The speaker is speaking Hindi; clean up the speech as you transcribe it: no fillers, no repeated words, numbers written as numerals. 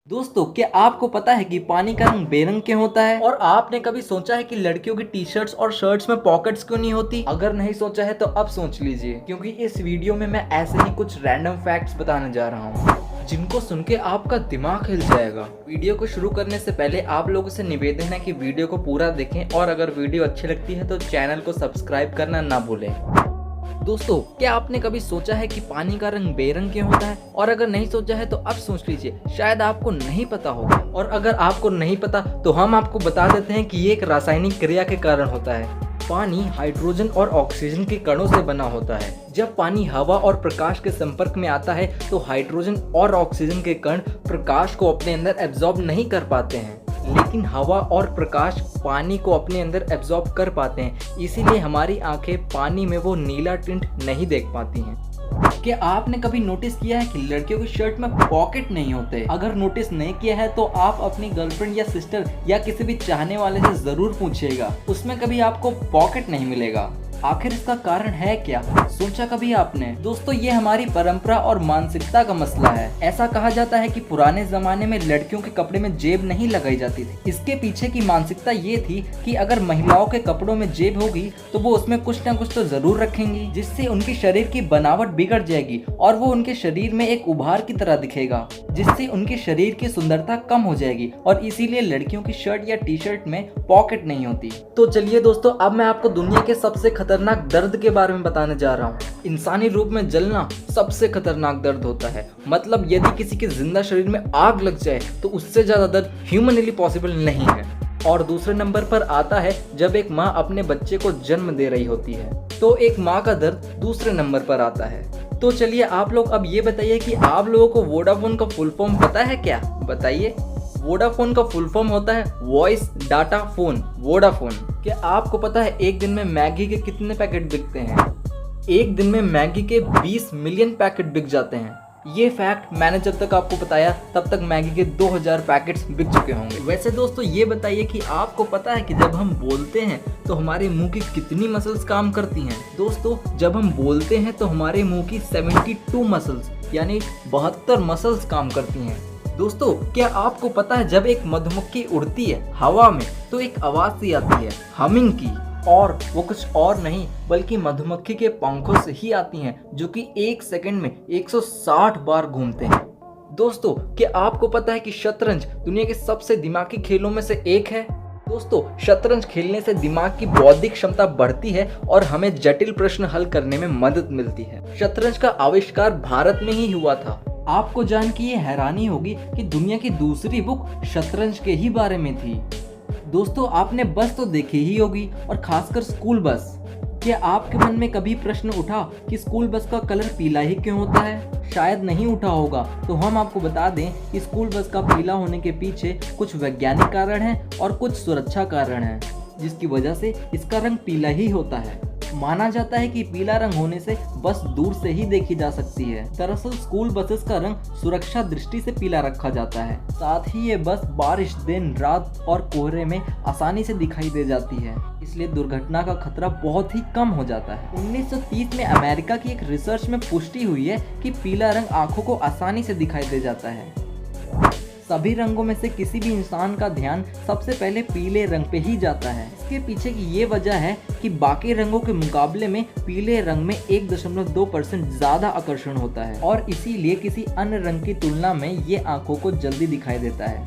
दोस्तों, क्या आपको पता है कि पानी का रंग बेरंग क्यों होता है? और आपने कभी सोचा है कि लड़कियों की टी शर्ट्स और शर्ट्स में पॉकेट्स क्यों नहीं होती? अगर नहीं सोचा है तो अब सोच लीजिए, क्योंकि इस वीडियो में मैं ऐसे ही कुछ रैंडम फैक्ट्स बताने जा रहा हूँ जिनको सुन के आपका दिमाग हिल जाएगा। वीडियो को शुरू करने से पहले आप लोगों से निवेदन है कि वीडियो को पूरा देखें और अगर वीडियो अच्छी लगती है तो चैनल को सब्सक्राइब करना ना भूलें। दोस्तों, क्या आपने कभी सोचा है कि पानी का रंग बेरंग क्यों होता है? और अगर नहीं सोचा है तो अब सोच लीजिए, शायद आपको नहीं पता होगा। और अगर आपको नहीं पता तो हम आपको बता देते हैं कि ये एक रासायनिक क्रिया के कारण होता है। पानी हाइड्रोजन और ऑक्सीजन के कणों से बना होता है। जब पानी हवा और प्रकाश के संपर्क में आता है तो हाइड्रोजन और ऑक्सीजन के कण प्रकाश को अपने अंदर एब्जॉर्ब नहीं कर पाते हैं, लेकिन हवा और प्रकाश पानी को अपने अंदर एब्जॉर्ब कर पाते हैं। इसीलिए हमारी आंखें पानी में वो नीला टिंट नहीं देख पाती हैं। क्या आपने कभी नोटिस किया है कि लड़कियों की शर्ट में पॉकेट नहीं होते? अगर नोटिस नहीं किया है तो आप अपनी गर्लफ्रेंड या सिस्टर या किसी भी चाहने वाले से जरूर पूछिएगा, उसमें कभी आपको पॉकेट नहीं मिलेगा। आखिर इसका कारण है क्या? सोचा कभी आपने? दोस्तों, ये हमारी परंपरा और मानसिकता का मसला है। ऐसा कहा जाता है कि पुराने जमाने में लड़कियों के कपड़े में जेब नहीं लगाई जाती थी। इसके पीछे की मानसिकता ये थी कि अगर महिलाओं के कपड़ों में जेब होगी तो वो उसमें कुछ ना कुछ तो जरूर रखेंगी, जिससे उनकी शरीर की बनावट बिगड़ जाएगी और वो उनके शरीर में एक उभार की तरह दिखेगा, जिससे उनके शरीर की सुंदरता कम हो जाएगी। और इसीलिए लड़कियों की शर्ट या टी शर्ट में पॉकेट नहीं होती। तो चलिए दोस्तों, अब मैं आपको दुनिया के सबसे खतरनाक दर्द के बारे में बताने जा रहा हूँ। इंसानी रूप में जलना सबसे खतरनाक दर्द होता है। मतलब यदि किसी के जिंदा शरीर में आग लग जाए तो उससे ज्यादा दर्द ह्यूमनली पॉसिबल नहीं है। और दूसरे नंबर पर आता है जब एक माँ अपने बच्चे को जन्म दे रही होती है, तो एक माँ का दर्द दूसरे नंबर पर आता है। तो चलिए आप लोग अब ये बताइए कि आप लोगों को वोडाफोन का फुल फॉर्म पता है क्या? बताइए। वोडाफोन का फुल फॉर्म होता है वॉइस डाटा फोन, वोडाफोन। क्या आपको पता है एक दिन में मैगी के कितने पैकेट बिकते हैं? एक दिन में मैगी के 20 मिलियन पैकेट बिक जाते हैं। ये फैक्ट मैंने जब तक आपको बताया तब तक मैगी के 2000 पैकेट्स बिक चुके होंगे। वैसे दोस्तों, ये बताइए कि आपको पता है कि जब हम बोलते हैं तो हमारे मुंह की कितनी मसल्स काम करती हैं? दोस्तों, जब हम बोलते हैं तो हमारे मुंह की 72 मसल्स यानी 72 मसल्स काम करती हैं। दोस्तों, क्या आपको पता है जब एक मधुमक्खी उड़ती है हवा में तो एक आवाज सी आती है हमिंग की, और वो कुछ और नहीं बल्कि मधुमक्खी के पंखों से ही आती हैं, जो कि एक सेकंड में 160 बार घूमते हैं। दोस्तों, क्या आपको पता है कि शतरंज दुनिया के सबसे दिमागी खेलों में से एक है? दोस्तों, शतरंज खेलने से दिमाग की बौद्धिक क्षमता बढ़ती है और हमें जटिल प्रश्न हल करने में मदद मिलती है। शतरंज का आविष्कार भारत में ही हुआ था। आपको जान के ये हैरानी होगी कि दुनिया की दूसरी बुक शतरंज के ही बारे में थी। दोस्तों, आपने बस तो देखी ही होगी, और खासकर स्कूल बस। क्या आपके मन में कभी प्रश्न उठा कि स्कूल बस का कलर पीला ही क्यों होता है? शायद नहीं उठा होगा, तो हम आपको बता दें कि स्कूल बस का पीला होने के पीछे कुछ वैज्ञानिक कारण हैं और कुछ सुरक्षा कारण हैं, जिसकी वजह से इसका रंग पीला ही होता है। माना जाता है कि पीला रंग होने से बस दूर से ही देखी जा सकती है। दरअसल स्कूल बसेस का रंग सुरक्षा दृष्टि से पीला रखा जाता है। साथ ही ये बस बारिश, दिन, रात और कोहरे में आसानी से दिखाई दे जाती है, इसलिए दुर्घटना का खतरा बहुत ही कम हो जाता है। 1930 में अमेरिका की एक रिसर्च में पुष्टि हुई है कि पीला रंग आंखों को आसानी से दिखाई दे जाता है। सभी रंगों में से किसी भी इंसान का ध्यान सबसे पहले पीले रंग पे ही जाता है। इसके पीछे की ये वजह है कि बाकी रंगों के मुकाबले में पीले रंग में 1.2% ज्यादा आकर्षण होता है और इसीलिए किसी अन्य रंग की तुलना में ये आंखों को जल्दी दिखाई देता है।